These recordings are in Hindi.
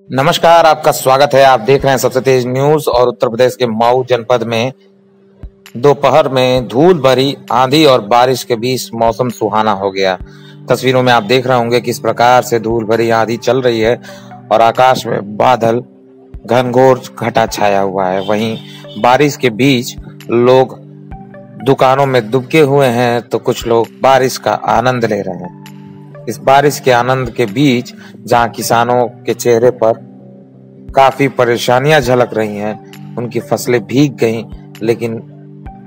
नमस्कार, आपका स्वागत है। आप देख रहे हैं सबसे तेज न्यूज। और उत्तर प्रदेश के मऊ जनपद में दोपहर में धूल भरी आंधी और बारिश के बीच मौसम सुहाना हो गया। तस्वीरों में आप देख रहे होंगे किस प्रकार से धूल भरी आंधी चल रही है और आकाश में बादल घनघोर घटा छाया हुआ है। वहीं बारिश के बीच लोग दुकानों में दुबके हुए हैं तो कुछ लोग बारिश का आनंद ले रहे हैं। इस बारिश के आनंद के बीच जहां किसानों के चेहरे पर काफी परेशानियां झलक रही हैं, उनकी फसलें भीग गईं, लेकिन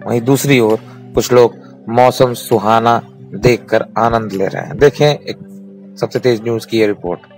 वहीं दूसरी ओर कुछ लोग मौसम सुहाना देखकर आनंद ले रहे हैं। देखें एक सबसे तेज न्यूज की ये रिपोर्ट।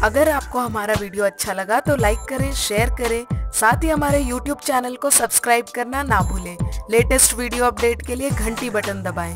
अगर आपको हमारा वीडियो अच्छा लगा तो लाइक करें, शेयर करें, साथ ही हमारे YouTube चैनल को सब्सक्राइब करना ना भूलें। लेटेस्ट वीडियो अपडेट के लिए घंटी बटन दबाएं।